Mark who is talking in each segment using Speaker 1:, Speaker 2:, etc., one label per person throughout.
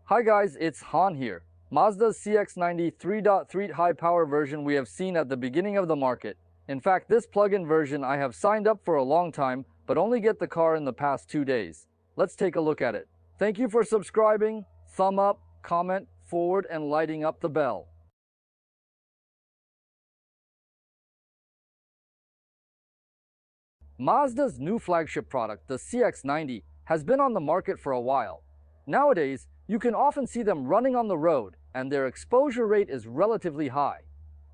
Speaker 1: Hi guys, it's Han here. Mazda's CX-90 3.3 high-power version we have seen at the beginning of the market. In fact, this plug-in version I have signed up for a long time, but only get the car in the past 2 days. Let's take a look at it. Thank you for subscribing, thumb up, comment, forward, and lighting up the bell. Mazda's new flagship product, the CX-90, has been on the market for a while. Nowadays, you can often see them running on the road, and their exposure rate is relatively high.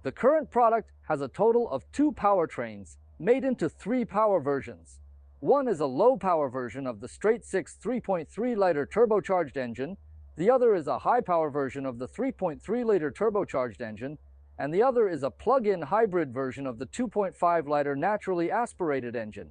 Speaker 1: The current product has a total of 2 powertrains, made into 3 power versions. One is a low-power version of the straight-six 3.3-liter turbocharged engine, the other is a high-power version of the 3.3-liter turbocharged engine, and the other is a plug-in hybrid version of the 2.5-liter naturally aspirated engine.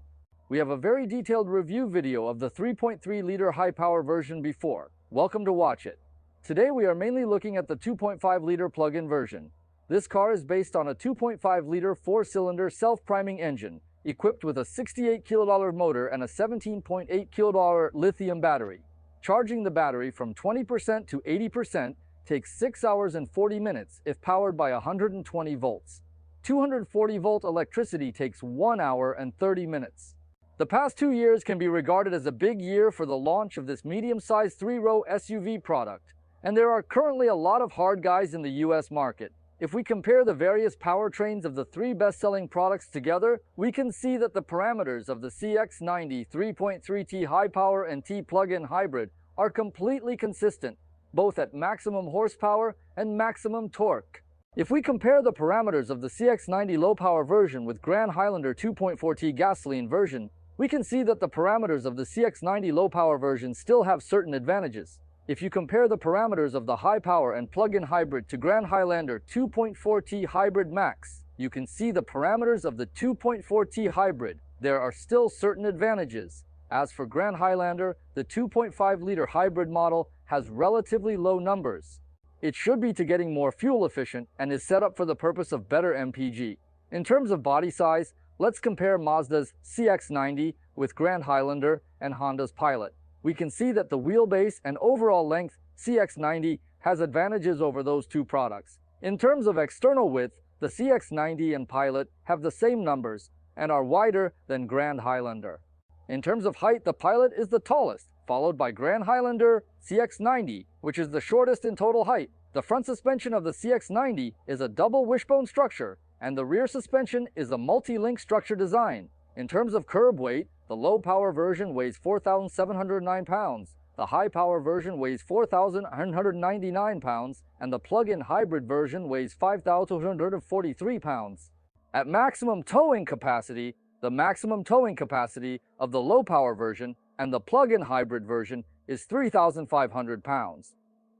Speaker 1: We have a very detailed review video of the 3.3-liter high-power version before. Welcome to watch it. Today we are mainly looking at the 2.5-liter plug-in version. This car is based on a 2.5-liter 4-cylinder self-priming engine, equipped with a 68 kWh motor and a 17.8 kWh lithium battery. Charging the battery from 20% to 80% takes 6 hours and 40 minutes if powered by 120 volts. 240-volt electricity takes 1 hour and 30 minutes. The past 2 years can be regarded as a big year for the launch of this medium-sized 3-row SUV product, and there are currently a lot of hard guys in the US market. If we compare the various powertrains of the 3 best-selling products together, we can see that the parameters of the CX-90 3.3T high-power and T plug-in hybrid are completely consistent, both at maximum horsepower and maximum torque. If we compare the parameters of the CX-90 low-power version with Grand Highlander 2.4T gasoline version, we can see that the parameters of the CX-90 low-power version still have certain advantages. If you compare the parameters of the high-power and plug-in hybrid to Grand Highlander 2.4T Hybrid Max, you can see the parameters of the 2.4T hybrid. There are still certain advantages. As for Grand Highlander, the 2.5-liter hybrid model has relatively low numbers. It should be to getting more fuel efficient and is set up for the purpose of better MPG. In terms of body size, let's compare Mazda's CX-90 with Grand Highlander and Honda's Pilot. We can see that the wheelbase and overall length CX-90 has advantages over those two products. In terms of external width, the CX-90 and Pilot have the same numbers and are wider than Grand Highlander. In terms of height, the Pilot is the tallest, followed by Grand Highlander CX-90, which is the shortest in total height. The front suspension of the CX-90 is a double wishbone structure, and the rear suspension is a multi-link structure design. In terms of curb weight, the low-power version weighs 4,709 pounds, the high-power version weighs 4,199 pounds, and the plug-in hybrid version weighs 5,243 pounds. At maximum towing capacity, the maximum towing capacity of the low-power version and the plug-in hybrid version is 3,500 pounds.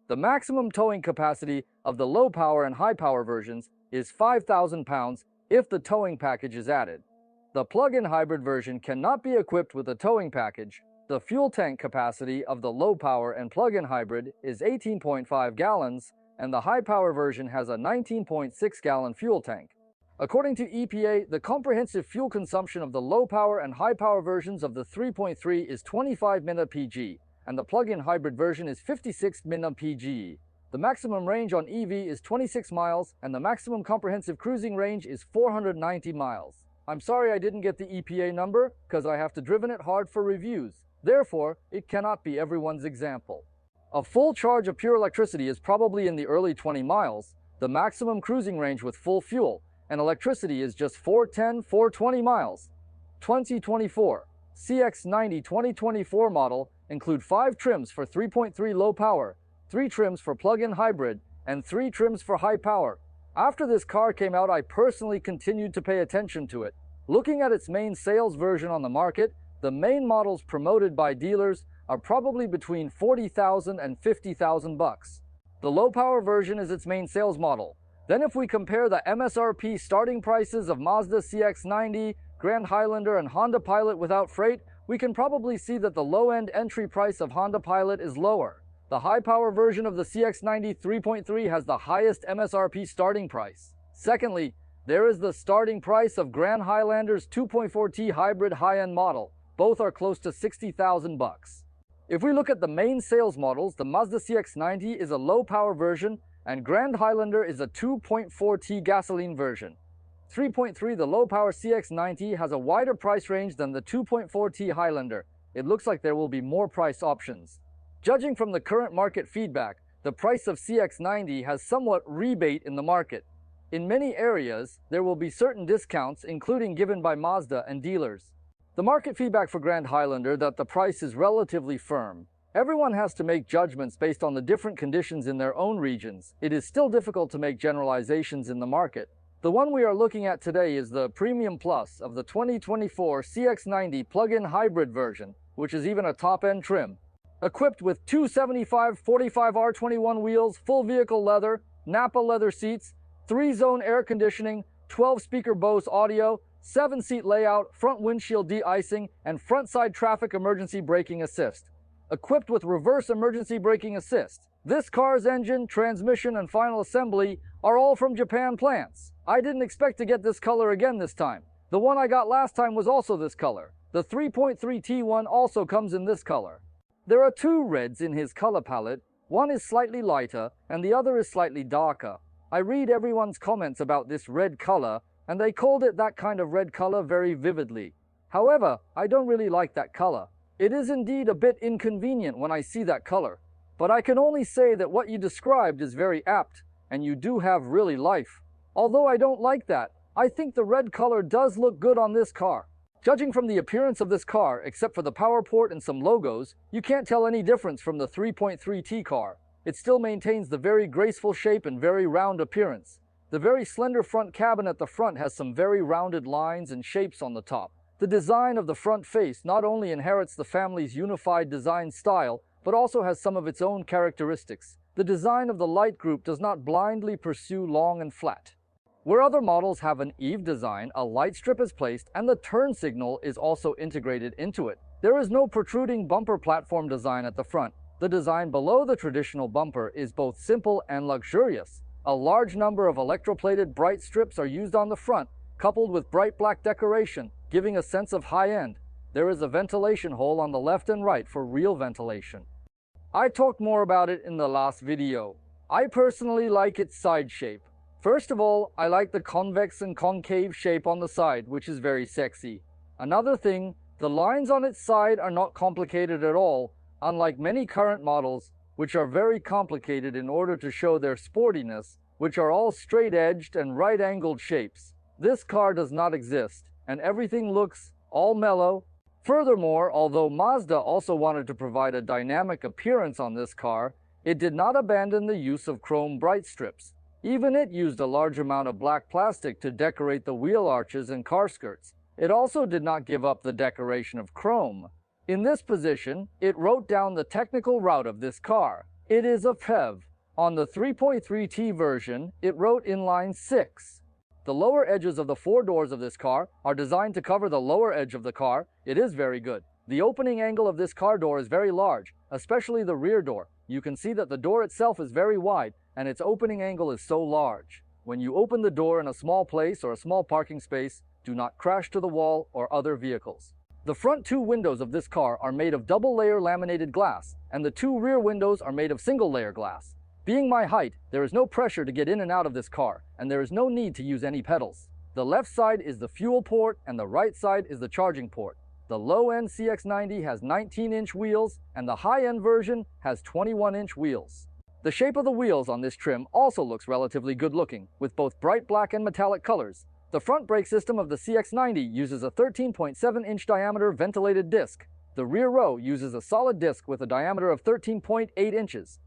Speaker 1: The maximum towing capacity of the low-power and high-power versions is 5,000 pounds if the towing package is added. The plug-in hybrid version cannot be equipped with a towing package. The fuel tank capacity of the low-power and plug-in hybrid is 18.5 gallons, and the high-power version has a 19.6-gallon fuel tank. According to EPA, the comprehensive fuel consumption of the low-power and high-power versions of the 3.3 is 25 mpg, and the plug-in hybrid version is 56 mpg. The maximum range on EV is 26 miles, and the maximum comprehensive cruising range is 490 miles. I'm sorry I didn't get the EPA number, because I have to driven it hard for reviews. Therefore, it cannot be everyone's example. A full charge of pure electricity is probably in the early 20 miles, the maximum cruising range with full fuel, and electricity is just 420 miles. 2024 CX-90 2024 model include 5 trims for 3.3 low power, 3 trims for plug-in hybrid, and 3 trims for high power. After this car came out, I personally continued to pay attention to it. Looking at its main sales version on the market, the main models promoted by dealers are probably between $40,000 and $50,000. The low-power version is its main sales model. Then if we compare the MSRP starting prices of Mazda CX-90, Grand Highlander, and Honda Pilot without freight, we can probably see that the low-end entry price of Honda Pilot is lower. The high-power version of the CX-90 3.3 has the highest MSRP starting price. Secondly, there is the starting price of Grand Highlander's 2.4T hybrid high-end model. Both are close to $60,000. If we look at the main sales models, the Mazda CX-90 is a low-power version, and Grand Highlander is a 2.4T gasoline version. 3.3, the low-power CX-90 has a wider price range than the 2.4T Highlander. It looks like there will be more price options. Judging from the current market feedback, the price of CX-90 has somewhat rebate in the market. In many areas, there will be certain discounts, including given by Mazda and dealers. The market feedback for Grand Highlander that the price is relatively firm. Everyone has to make judgments based on the different conditions in their own regions. It is still difficult to make generalizations in the market. The one we are looking at today is the Premium Plus of the 2024 CX-90 plug-in hybrid version, which is even a top-end trim. Equipped with 275/45R21 wheels, full vehicle leather, Napa leather seats, 3-zone air conditioning, 12-speaker Bose audio, 7-seat layout, front windshield de-icing, and front side traffic emergency braking assist. Equipped with reverse emergency braking assist. This car's engine, transmission, and final assembly are all from Japan plants. I didn't expect to get this color again this time. The one I got last time was also this color. The 3.3T one also comes in this color. There are two reds in his color palette. One is slightly lighter, and the other is slightly darker. I read everyone's comments about this red color, and they called it that kind of red color very vividly. However, I don't really like that color. It is indeed a bit inconvenient when I see that color, but I can only say that what you described is very apt, and you do have really life. Although I don't like that, I think the red color does look good on this car. Judging from the appearance of this car, except for the power port and some logos, you can't tell any difference from the 3.3T car. It still maintains the very graceful shape and very round appearance. The very slender front cabin at the front has some very rounded lines and shapes on the top. The design of the front face not only inherits the family's unified design style, but also has some of its own characteristics. The design of the light group does not blindly pursue long and flat. Where other models have an EVE design, a light strip is placed and the turn signal is also integrated into it. There is no protruding bumper platform design at the front. The design below the traditional bumper is both simple and luxurious. A large number of electroplated bright strips are used on the front, coupled with bright black decoration, giving a sense of high-end. There is a ventilation hole on the left and right for real ventilation. I talked more about it in the last video. I personally like its side shape. First of all, I like the convex and concave shape on the side, which is very sexy. Another thing, the lines on its side are not complicated at all, unlike many current models, which are very complicated in order to show their sportiness, which are all straight-edged and right-angled shapes. This car does not exist, and everything looks all mellow. Furthermore, although Mazda also wanted to provide a dynamic appearance on this car, it did not abandon the use of chrome bright strips. Even it used a large amount of black plastic to decorate the wheel arches and car skirts. It also did not give up the decoration of chrome. In this position, it wrote down the technical route of this car. It is a PHEV. On the 3.3T version, it wrote inline 6. The lower edges of the four doors of this car are designed to cover the lower edge of the car. It is very good. The opening angle of this car door is very large, especially the rear door. You can see that the door itself is very wide, and its opening angle is so large. When you open the door in a small place or a small parking space, do not crash to the wall or other vehicles. The front two windows of this car are made of double-layer laminated glass, and the two rear windows are made of single-layer glass. Being my height, there is no pressure to get in and out of this car, and there is no need to use any pedals. The left side is the fuel port, and the right side is the charging port. The low-end CX-90 has 19-inch wheels, and the high-end version has 21-inch wheels. The shape of the wheels on this trim also looks relatively good-looking, with both bright black and metallic colors. The front brake system of the CX-90 uses a 13.7-inch diameter ventilated disc. The rear row uses a solid disc with a diameter of 13.8 inches.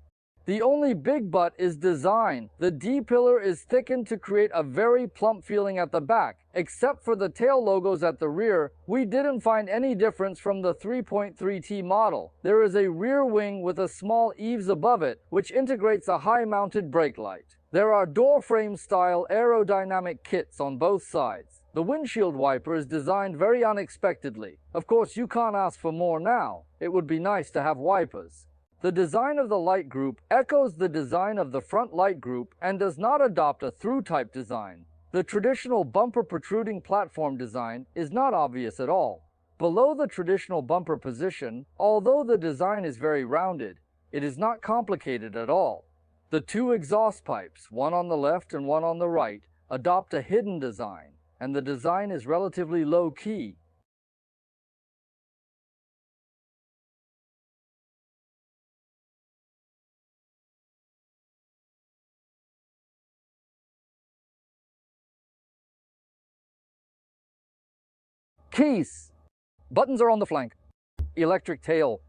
Speaker 1: The only big but is design. The D-pillar is thickened to create a very plump feeling at the back. Except for the tail logos at the rear, we didn't find any difference from the 3.3T model. There is a rear wing with a small eaves above it, which integrates a high-mounted brake light. There are door frame style aerodynamic kits on both sides. The windshield wiper is designed very unexpectedly. Of course, you can't ask for more now. It would be nice to have wipers. The design of the light group echoes the design of the front light group and does not adopt a through-type design. The traditional bumper protruding platform design is not obvious at all. Below the traditional bumper position, although the design is very rounded, it is not complicated at all. The two exhaust pipes, one on the left and one on the right, adopt a hidden design, and the design is relatively low-key. Keys. Buttons are on the flank. Electric tail.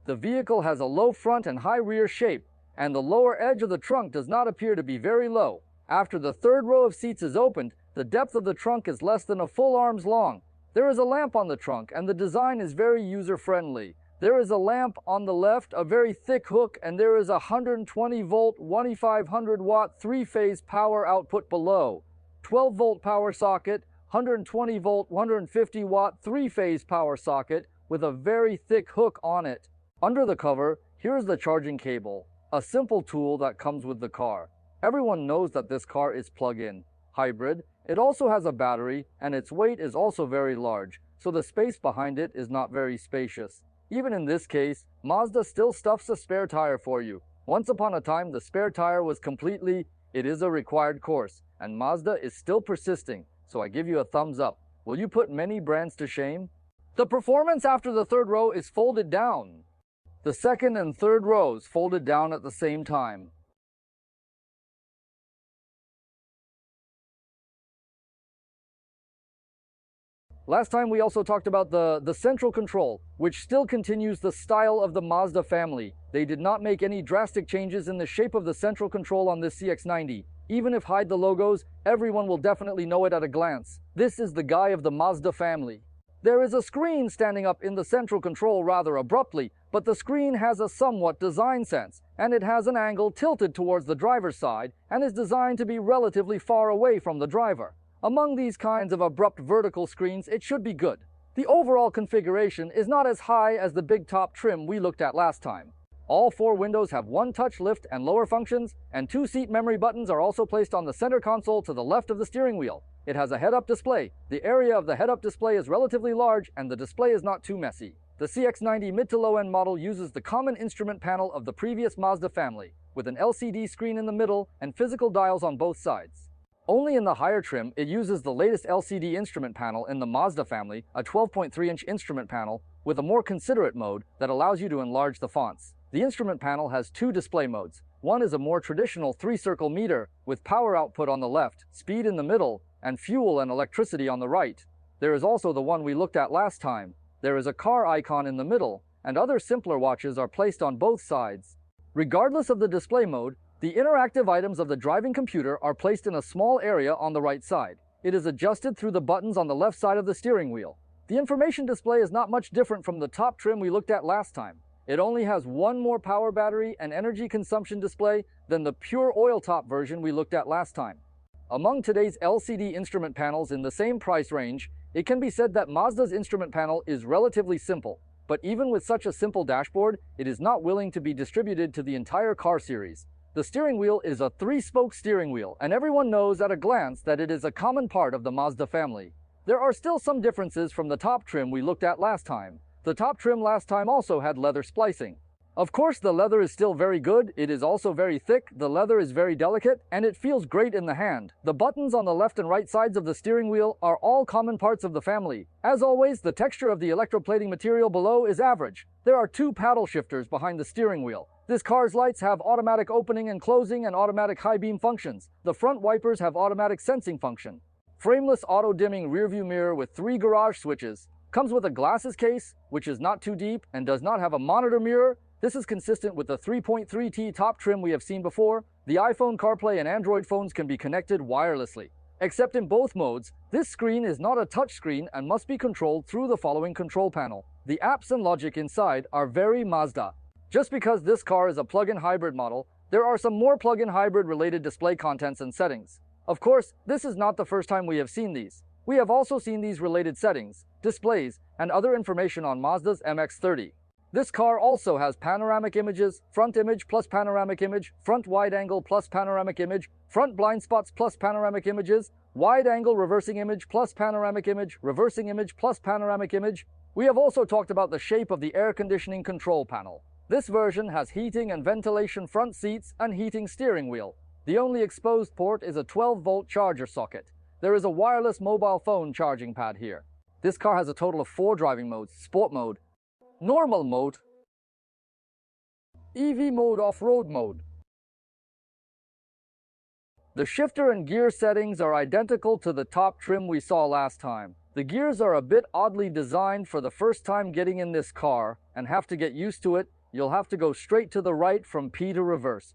Speaker 1: The vehicle has a low front and high rear shape, and the lower edge of the trunk does not appear to be very low. After the third row of seats is opened, the depth of the trunk is less than a full arm's long. There is a lamp on the trunk, and the design is very user-friendly. There is a lamp on the left, a very thick hook, and there is a 120-volt, 2500-watt three-phase power output below. 12-volt power socket, 120-volt, 150-watt three-phase power socket with a very thick hook on it. Under the cover, here's the charging cable, a simple tool that comes with the car. Everyone knows that this car is plug-in, hybrid. It also has a battery, and its weight is also very large, so the space behind it is not very spacious. Even in this case, Mazda still stuffs a spare tire for you. Once upon a time, the spare tire was completely, it is a required course, and Mazda is still persisting, so I give you a thumbs up. Will you put many brands to shame? The performance after the third row is folded down. The second and third rows folded down at the same time. Last time we also talked about the central control, which still continues the style of the Mazda family. They did not make any drastic changes in the shape of the central control on this CX-90. Even if hide the logos, everyone will definitely know it at a glance. This is the guy of the Mazda family. There is a screen standing up in the central control rather abruptly, but the screen has a somewhat design sense, and it has an angle tilted towards the driver's side and is designed to be relatively far away from the driver. Among these kinds of abrupt vertical screens, it should be good. The overall configuration is not as high as the big top trim we looked at last time. All four windows have one touch lift and lower functions, and two seat memory buttons are also placed on the center console to the left of the steering wheel. It has a head-up display. The area of the head-up display is relatively large, and the display is not too messy. The CX-90 mid to low-end model uses the common instrument panel of the previous Mazda family, with an LCD screen in the middle and physical dials on both sides. Only in the higher trim, it uses the latest LCD instrument panel in the Mazda family, a 12.3-inch instrument panel with a more considerate mode that allows you to enlarge the fonts. The instrument panel has two display modes. One is a more traditional three-circle meter with power output on the left, speed in the middle, and fuel and electricity on the right. There is also the one we looked at last time. There is a car icon in the middle, and other simpler watches are placed on both sides. Regardless of the display mode, the interactive items of the driving computer are placed in a small area on the right side. It is adjusted through the buttons on the left side of the steering wheel. The information display is not much different from the top trim we looked at last time. It only has one more power battery and energy consumption display than the pure oil top version we looked at last time. Among today's LCD instrument panels in the same price range, it can be said that Mazda's instrument panel is relatively simple. But even with such a simple dashboard, it is not willing to be distributed to the entire car series. The steering wheel is a three-spoke steering wheel, and everyone knows at a glance that it is a common part of the Mazda family. There are still some differences from the top trim we looked at last time. The top trim last time also had leather splicing. Of course, the leather is still very good, it is also very thick, the leather is very delicate, and it feels great in the hand. The buttons on the left and right sides of the steering wheel are all common parts of the family. As always, the texture of the electroplating material below is average. There are two paddle shifters behind the steering wheel. This car's lights have automatic opening and closing and automatic high beam functions. The front wipers have automatic sensing function. Frameless auto-dimming rearview mirror with 3 garage switches. Comes with a glasses case, which is not too deep and does not have a monitor mirror. This is consistent with the 3.3T top trim we have seen before. The iPhone, CarPlay, and Android phones can be connected wirelessly. Except in both modes, this screen is not a touch screen and must be controlled through the following control panel. The apps and logic inside are very Mazda. Just because this car is a plug-in hybrid model, there are some more plug-in hybrid related display contents and settings. Of course, this is not the first time we have seen these. We have also seen these related settings, displays, and other information on Mazda's MX-30. This car also has panoramic images, front image plus panoramic image, front wide angle plus panoramic image, front blind spots plus panoramic images, Wide-angle reversing image plus panoramic image, reversing image plus panoramic image. We have also talked about the shape of the air conditioning control panel. This version has heating and ventilation front seats and heating steering wheel. The only exposed port is a 12-volt charger socket. There is a wireless mobile phone charging pad here. This car has a total of 4 driving modes: Sport mode, Normal mode, EV mode, Off-road mode. The shifter and gear settings are identical to the top trim we saw last time. The gears are a bit oddly designed for the first time getting in this car, and have to get used to it. You'll have to go straight to the right from P to reverse.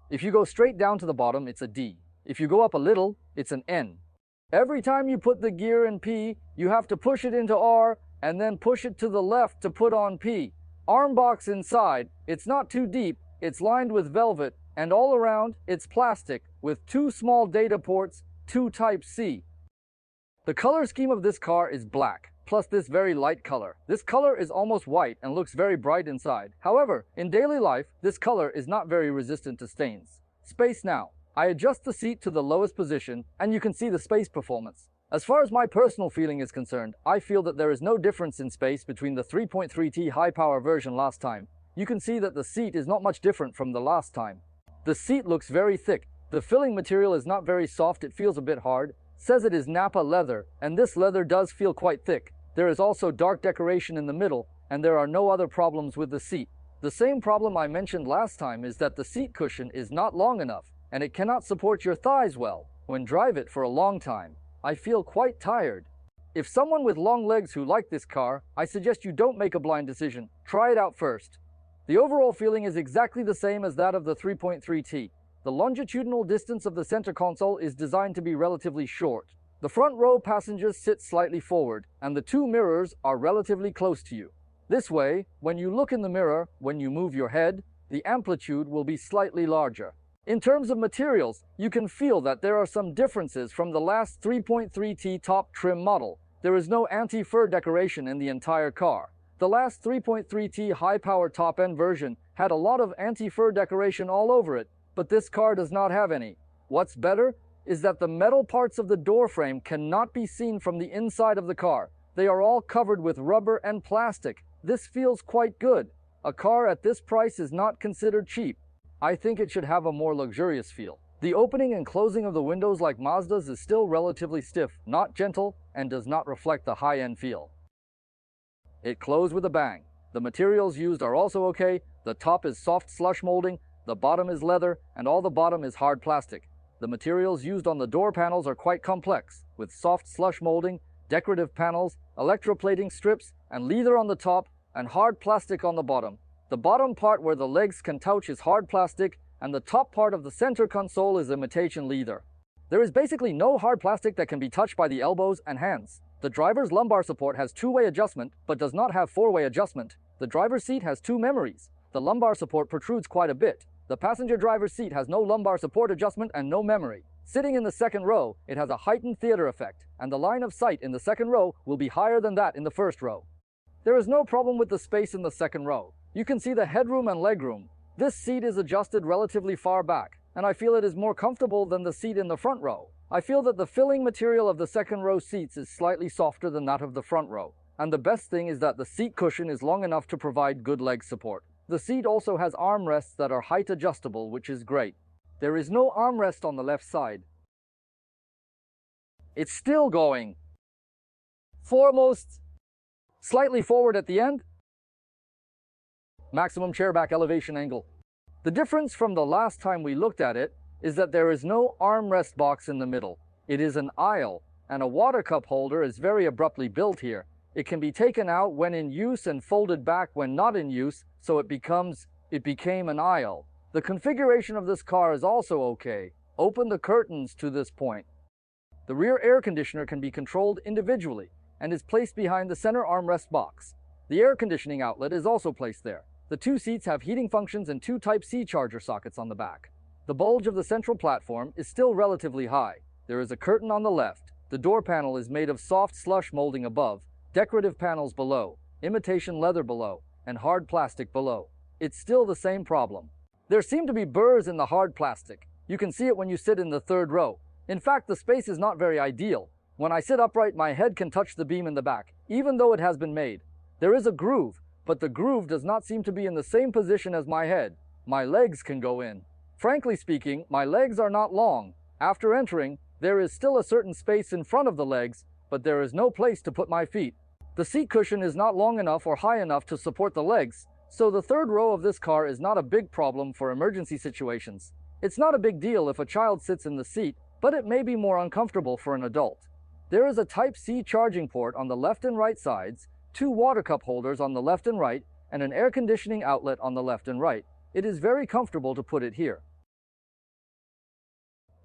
Speaker 1: If you go straight down to the bottom, it's a D. If you go up a little, it's an N. Every time you put the gear in P, you have to push it into R, and then push it to the left to put on P. Arm box inside, it's not too deep, it's lined with velvet, and all around, it's plastic, with 2 small data ports, 2 Type-C. The color scheme of this car is black, plus this very light color. This color is almost white and looks very bright inside. However, in daily life, this color is not very resistant to stains. Space now. I adjust the seat to the lowest position, and you can see the space performance. As far as my personal feeling is concerned, I feel that there is no difference in space between the 3.3T high-power version last time. You can see that the seat is not much different from the last time. The seat looks very thick. The filling material is not very soft, it feels a bit hard. Says it is Napa leather, and this leather does feel quite thick. There is also dark decoration in the middle, and there are no other problems with the seat. The same problem I mentioned last time is that the seat cushion is not long enough, and it cannot support your thighs well. When drive it for a long time, I feel quite tired. If someone with long legs who like this car, I suggest you don't make a blind decision. Try it out first. The overall feeling is exactly the same as that of the 3.3T. The longitudinal distance of the center console is designed to be relatively short. The front row passengers sit slightly forward, and the 2 mirrors are relatively close to you. This way, when you look in the mirror, when you move your head, the amplitude will be slightly larger. In terms of materials, you can feel that there are some differences from the last 3.3T top trim model. There is no anti-fur decoration in the entire car. The last 3.3T high-power top-end version had a lot of anti-fur decoration all over it, but this car does not have any. What's better is that the metal parts of the door frame cannot be seen from the inside of the car. They are all covered with rubber and plastic. This feels quite good. A car at this price is not considered cheap. I think it should have a more luxurious feel. The opening and closing of the windows like Mazda's is still relatively stiff, not gentle, and does not reflect the high-end feel. It closed with a bang. The materials used are also okay. The top is soft slush molding, the bottom is leather, and all the bottom is hard plastic. The materials used on the door panels are quite complex, with soft slush molding, decorative panels, electroplating strips, and leather on the top, and hard plastic on the bottom. The bottom part where the legs can touch is hard plastic, and the top part of the center console is imitation leather. There is basically no hard plastic that can be touched by the elbows and hands. The driver's lumbar support has 2-way adjustment, but does not have 4-way adjustment. The driver's seat has 2 memories. The lumbar support protrudes quite a bit. The passenger driver's seat has no lumbar support adjustment and no memory. Sitting in the second row, it has a heightened theater effect, and the line of sight in the second row will be higher than that in the first row. There is no problem with the space in the second row. You can see the headroom and legroom. This seat is adjusted relatively far back, and I feel it is more comfortable than the seat in the front row. I feel that the filling material of the second row seats is slightly softer than that of the front row. And the best thing is that the seat cushion is long enough to provide good leg support. The seat also has armrests that are height adjustable, which is great. There is no armrest on the left side. It's still going. Foremost, slightly forward at the end. Maximum chair back elevation angle. The difference from the last time we looked at it is that there is no armrest box in the middle. It is an aisle, and a water cup holder is very abruptly built here. It can be taken out when in use and folded back when not in use, so it became an aisle. The configuration of this car is also okay. Open the curtains to this point. The rear air conditioner can be controlled individually and is placed behind the center armrest box. The air conditioning outlet is also placed there. The 2 seats have heating functions and 2 Type-C charger sockets on the back. The bulge of the central platform is still relatively high. There is a curtain on the left. The door panel is made of soft slush molding above, decorative panels below, imitation leather below, and hard plastic below. It's still the same problem. There seem to be burrs in the hard plastic. You can see it when you sit in the third row. In fact, the space is not very ideal. When I sit upright, my head can touch the beam in the back, even though it has been made. There is a groove, but the groove does not seem to be in the same position as my head. My legs can go in. Frankly speaking, my legs are not long. After entering, there is still a certain space in front of the legs, but there is no place to put my feet. The seat cushion is not long enough or high enough to support the legs, so the third row of this car is not a big problem for emergency situations. It's not a big deal if a child sits in the seat, but it may be more uncomfortable for an adult. There is a Type-C charging port on the left and right sides, 2 water cup holders on the left and right, and an air conditioning outlet on the left and right. It is very comfortable to put it here.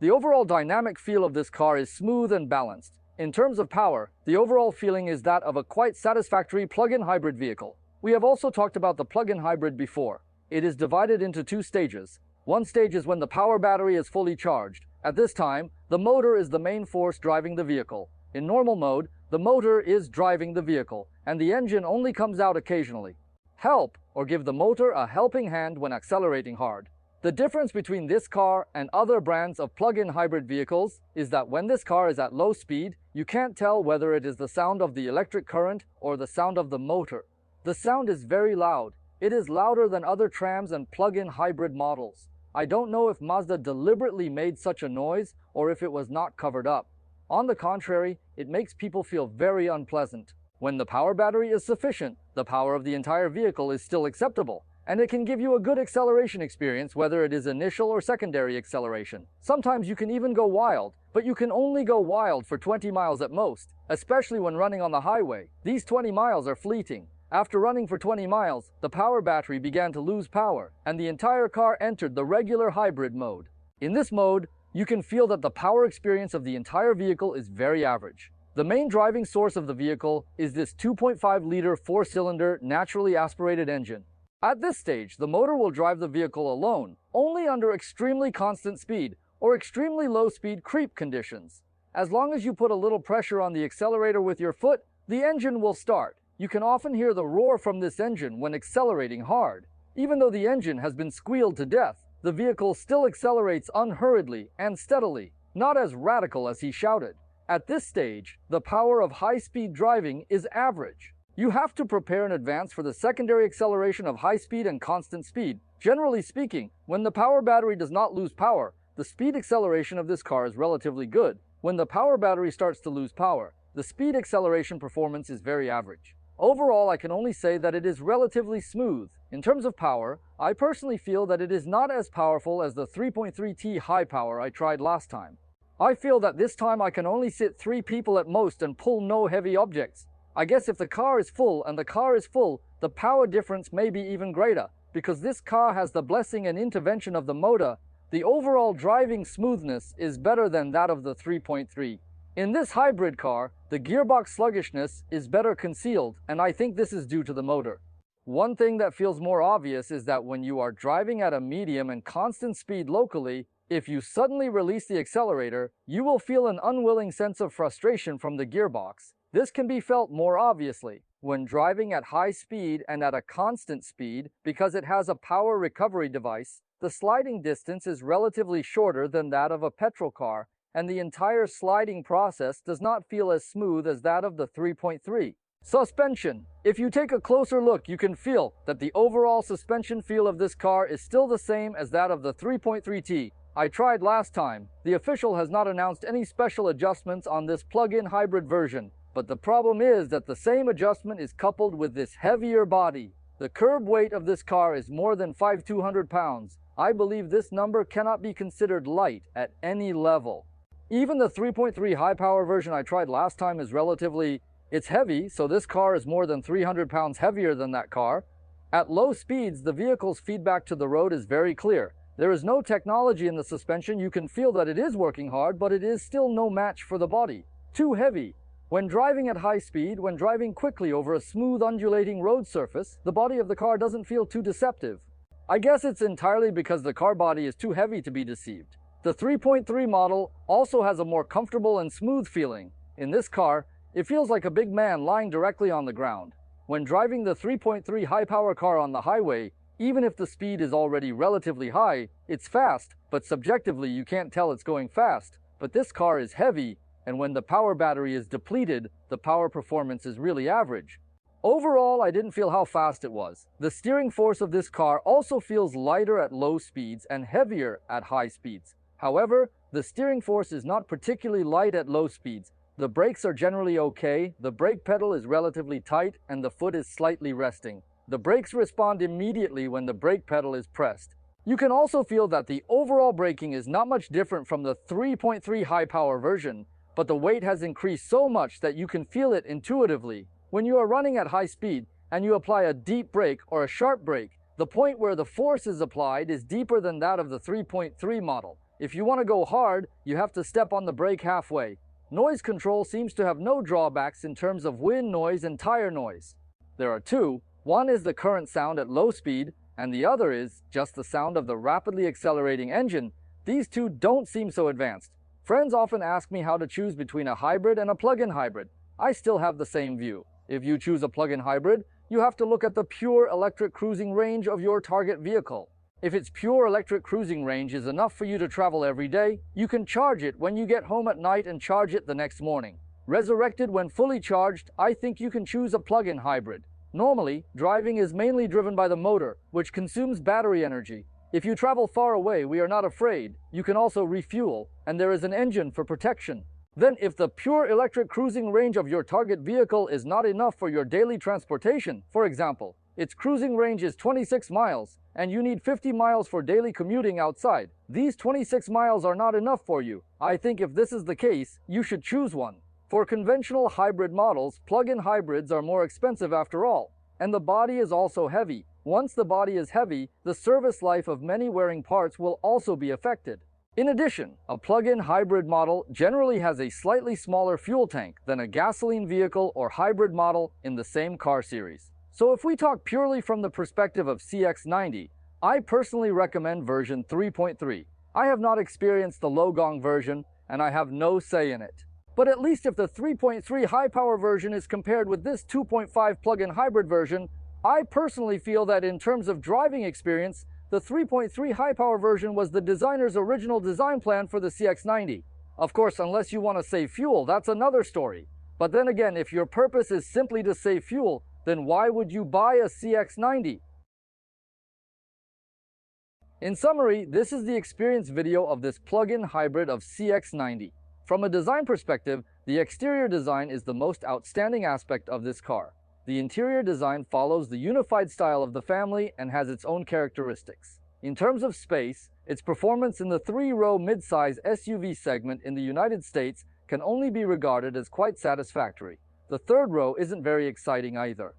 Speaker 1: The overall dynamic feel of this car is smooth and balanced. In terms of power, the overall feeling is that of a quite satisfactory plug-in hybrid vehicle. We have also talked about the plug-in hybrid before. It is divided into 2 stages. One stage is when the power battery is fully charged. At this time, the motor is the main force driving the vehicle. In normal mode, the motor is driving the vehicle, and the engine only comes out occasionally. Help, or give the motor a helping hand when accelerating hard. The difference between this car and other brands of plug-in hybrid vehicles is that when this car is at low speed, you can't tell whether it is the sound of the electric current or the sound of the motor. The sound is very loud. It is louder than other trams and plug-in hybrid models. I don't know if Mazda deliberately made such a noise or if it was not covered up. On the contrary, it makes people feel very unpleasant. When the power battery is sufficient, the power of the entire vehicle is still acceptable, and it can give you a good acceleration experience whether it is initial or secondary acceleration. Sometimes you can even go wild, but you can only go wild for 20 miles at most, especially when running on the highway. These 20 miles are fleeting. After running for 20 miles, the power battery began to lose power, and the entire car entered the regular hybrid mode. In this mode, you can feel that the power experience of the entire vehicle is very average. The main driving source of the vehicle is this 2.5-liter 4-cylinder naturally aspirated engine. At this stage, the motor will drive the vehicle alone, only under extremely constant speed or extremely low speed creep conditions. As long as you put a little pressure on the accelerator with your foot, the engine will start. You can often hear the roar from this engine when accelerating hard. Even though the engine has been squealed to death, the vehicle still accelerates unhurriedly and steadily, not as radical as he shouted. At this stage, the power of high-speed driving is average. You have to prepare in advance for the secondary acceleration of high speed and constant speed. Generally speaking, when the power battery does not lose power, the speed acceleration of this car is relatively good. When the power battery starts to lose power, the speed acceleration performance is very average. Overall, I can only say that it is relatively smooth. In terms of power, I personally feel that it is not as powerful as the 3.3T high power I tried last time. I feel that this time I can only sit 3 people at most and pull no heavy objects. I guess if the car is full and the car is full, the power difference may be even greater. Because this car has the blessing and intervention of the motor, the overall driving smoothness is better than that of the 3.3. In this hybrid car, the gearbox sluggishness is better concealed, and I think this is due to the motor. One thing that feels more obvious is that when you are driving at a medium and constant speed locally, if you suddenly release the accelerator, you will feel an unwilling sense of frustration from the gearbox. This can be felt more obviously when driving at high speed and at a constant speed because it has a power recovery device. The sliding distance is relatively shorter than that of a petrol car, and the entire sliding process does not feel as smooth as that of the 3.3. Suspension. If you take a closer look, you can feel that the overall suspension feel of this car is still the same as that of the 3.3T I tried last time. The official has not announced any special adjustments on this plug-in hybrid version, but the problem is that the same adjustment is coupled with this heavier body. The curb weight of this car is more than 5,200 pounds. I believe this number cannot be considered light at any level. Even the 3.3 high-power version I tried last time is it's heavy, so this car is more than 300 pounds heavier than that car. At low speeds, the vehicle's feedback to the road is very clear. There is no technology in the suspension. You can feel that it is working hard, but it is still no match for the body. Too heavy. When driving at high speed, when driving quickly over a smooth undulating road surface, the body of the car doesn't feel too deceptive. I guess it's entirely because the car body is too heavy to be deceived. The 3.3 model also has a more comfortable and smooth feeling. In this car, it feels like a big man lying directly on the ground. When driving the 3.3 high-power car on the highway, even if the speed is already relatively high, it's fast, but subjectively you can't tell it's going fast. but this car is heavy, and when the power battery is depleted, the power performance is really average. Overall, I didn't feel how fast it was. The steering force of this car also feels lighter at low speeds and heavier at high speeds. However, the steering force is not particularly light at low speeds. The brakes are generally okay, the brake pedal is relatively tight, and the foot is slightly resting. The brakes respond immediately when the brake pedal is pressed. You can also feel that the overall braking is not much different from the 3.3 high-power version, but the weight has increased so much that you can feel it intuitively. When you are running at high speed and you apply a deep brake or a sharp brake, the point where the force is applied is deeper than that of the 3.3 model. If you want to go hard, you have to step on the brake halfway. Noise control seems to have no drawbacks in terms of wind noise and tire noise. There are two. One is the current sound at low speed, and the other is just the sound of the rapidly accelerating engine. These two don't seem so advanced. Friends often ask me how to choose between a hybrid and a plug-in hybrid. I still have the same view. If you choose a plug-in hybrid, you have to look at the pure electric cruising range of your target vehicle. If its pure electric cruising range is enough for you to travel every day, you can charge it when you get home at night and charge it the next morning. Resurrected when fully charged, I think you can choose a plug-in hybrid. Normally, driving is mainly driven by the motor, which consumes battery energy. If you travel far away, we are not afraid. You can also refuel, and there is an engine for protection. Then, if the pure electric cruising range of your target vehicle is not enough for your daily transportation, for example, its cruising range is 26 miles, and you need 50 miles for daily commuting outside. These 26 miles are not enough for you. I think if this is the case, you should choose one. For conventional hybrid models, plug-in hybrids are more expensive after all, and the body is also heavy. Once the body is heavy, the service life of many wearing parts will also be affected. In addition, a plug-in hybrid model generally has a slightly smaller fuel tank than a gasoline vehicle or hybrid model in the same car series. So if we talk purely from the perspective of CX-90, I personally recommend version 3.3. I have not experienced the low-gong version, and I have no say in it. But at least if the 3.3 high-power version is compared with this 2.5 plug-in hybrid version, I personally feel that in terms of driving experience, the 3.3 high-power version was the designer's original design plan for the CX-90. Of course, unless you want to save fuel, that's another story. But then again, if your purpose is simply to save fuel, then why would you buy a CX-90? In summary, this is the experience video of this plug-in hybrid of CX-90. From a design perspective, the exterior design is the most outstanding aspect of this car. The interior design follows the unified style of the family and has its own characteristics. In terms of space, its performance in the 3-row mid-size SUV segment in the United States can only be regarded as quite satisfactory. The third row isn't very exciting either.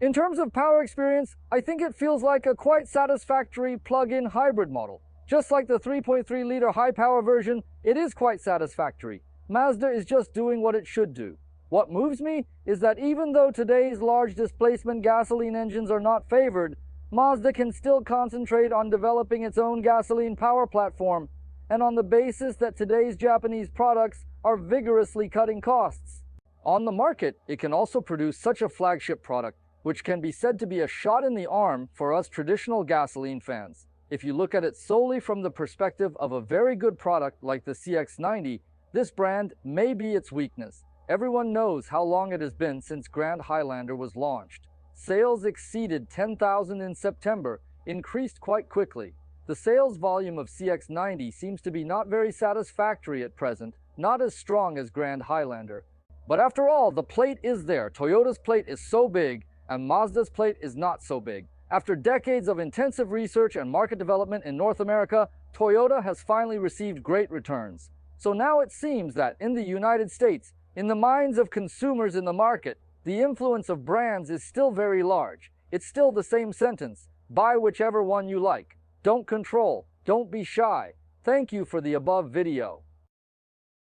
Speaker 1: In terms of power experience, I think it feels like a quite satisfactory plug-in hybrid model. Just like the 3.3-liter high-power version, it is quite satisfactory. Mazda is just doing what it should do. What moves me is that even though today's large displacement gasoline engines are not favored, Mazda can still concentrate on developing its own gasoline power platform, and on the basis that today's Japanese products are vigorously cutting costs. On the market, it can also produce such a flagship product, which can be said to be a shot in the arm for us traditional gasoline fans. If you look at it solely from the perspective of a very good product like the CX-90, this brand may be its weakness. Everyone knows how long it has been since Grand Highlander was launched. Sales exceeded 10,000 in September, increased quite quickly. The sales volume of CX-90 seems to be not very satisfactory at present, not as strong as Grand Highlander. But after all, the plate is there. Toyota's plate is so big, and Mazda's plate is not so big. After decades of intensive research and market development in North America, Toyota has finally received great returns. So now it seems that in the United States, in the minds of consumers in the market, the influence of brands is still very large. It's still the same sentence: buy whichever one you like. Don't control. Don't be shy. Thank you for the above video.